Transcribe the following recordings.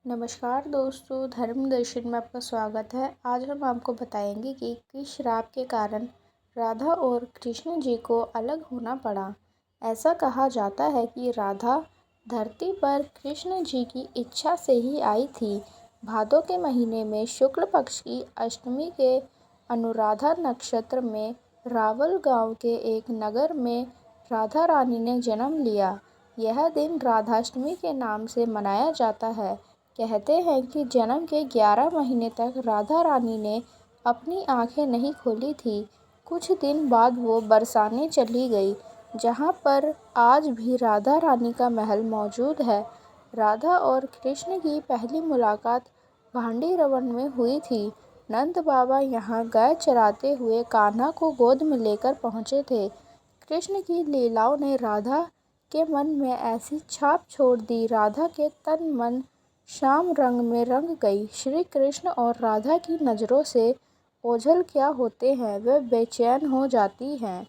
नमस्कार दोस्तों, धर्म दर्शन में आपका स्वागत है। आज हम आपको बताएंगे कि किस श्राप के कारण राधा और कृष्ण जी को अलग होना पड़ा। ऐसा कहा जाता है कि राधा धरती पर कृष्ण जी की इच्छा से ही आई थी। भादों के महीने में शुक्ल पक्ष की अष्टमी के अनुराधा नक्षत्र में रावल गांव के एक नगर में राधा रानी ने जन्म लिया। यह दिन राधाष्टमी के नाम से मनाया जाता है। कहते हैं कि जन्म के 11 महीने तक राधा रानी ने अपनी आंखें नहीं खोली थी। कुछ दिन बाद वो बरसाने चली गई, जहाँ पर आज भी राधा रानी का महल मौजूद है। राधा और कृष्ण की पहली मुलाकात भांडी रवन में हुई थी। नंद बाबा यहाँ गाय चराते हुए कान्हा को गोद में लेकर पहुँचे थे। कृष्ण की लीलाओं ने राधा के मन में ऐसी छाप छोड़ दी, राधा के तन मन श्याम रंग में रंग गई। श्री कृष्ण और राधा की नज़रों से ओझल क्या होते हैं, वे बेचैन हो जाती हैं।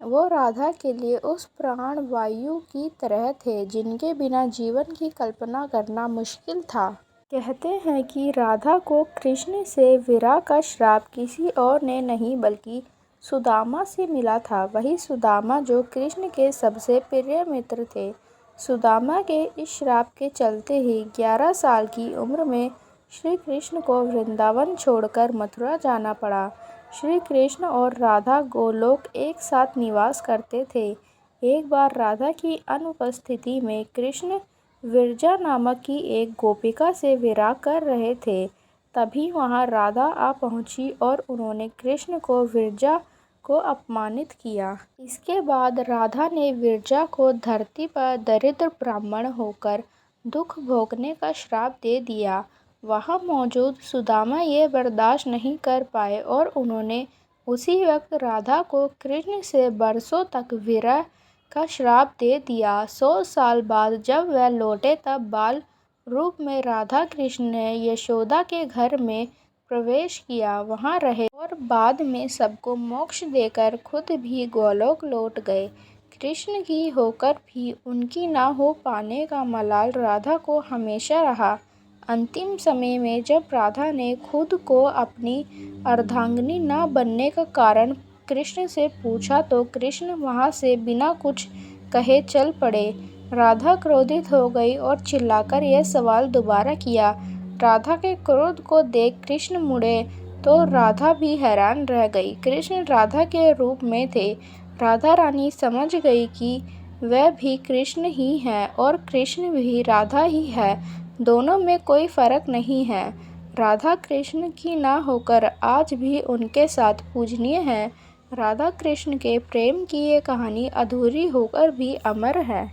वो राधा के लिए उस प्राण वायु की तरह थे जिनके बिना जीवन की कल्पना करना मुश्किल था। कहते हैं कि राधा को कृष्ण से विरह का श्राप किसी और ने नहीं बल्कि सुदामा से मिला था। वही सुदामा जो कृष्ण के सबसे प्रिय मित्र थे। सुदामा के इस श्राप के चलते ही 11 साल की उम्र में श्री कृष्ण को वृंदावन छोड़कर मथुरा जाना पड़ा। श्री कृष्ण और राधा गोलोक एक साथ निवास करते थे। एक बार राधा की अनुपस्थिति में कृष्ण विरजा नामक की एक गोपिका से विवाह कर रहे थे। तभी वहां राधा आ पहुंची और उन्होंने कृष्ण को विरजा को अपमानित किया। इसके बाद राधा ने विरजा को धरती पर दरिद्र ब्राह्मण होकर दुख भोगने का श्राप दे दिया। वहां मौजूद सुदामा ये बर्दाश्त नहीं कर पाए और उन्होंने उसी वक्त राधा को कृष्ण से बरसों तक विरह का श्राप दे दिया। 100 साल बाद जब वह लौटे तब बाल रूप में राधा कृष्ण ने यशोदा के घर में प्रवेश किया, वहां रहे और बाद में सबको मोक्ष देकर खुद भी गोलोक लौट गए। कृष्ण की होकर भी उनकी ना हो पाने का मलाल राधा को हमेशा रहा। अंतिम समय में जब राधा ने खुद को अपनी अर्धांगिनी ना बनने का कारण कृष्ण से पूछा तो कृष्ण वहां से बिना कुछ कहे चल पड़े। राधा क्रोधित हो गई और चिल्लाकर यह सवाल दोबारा किया। राधा के क्रोध को देख कृष्ण मुड़े तो राधा भी हैरान रह गई। कृष्ण राधा के रूप में थे। राधा रानी समझ गई कि वह भी कृष्ण ही है और कृष्ण भी राधा ही है, दोनों में कोई फर्क नहीं है। राधा कृष्ण की ना होकर आज भी उनके साथ पूजनीय है। राधा कृष्ण के प्रेम की ये कहानी अधूरी होकर भी अमर है।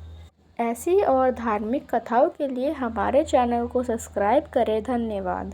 ऐसी और धार्मिक कथाओं के लिए हमारे चैनल को सब्सक्राइब करें। धन्यवाद।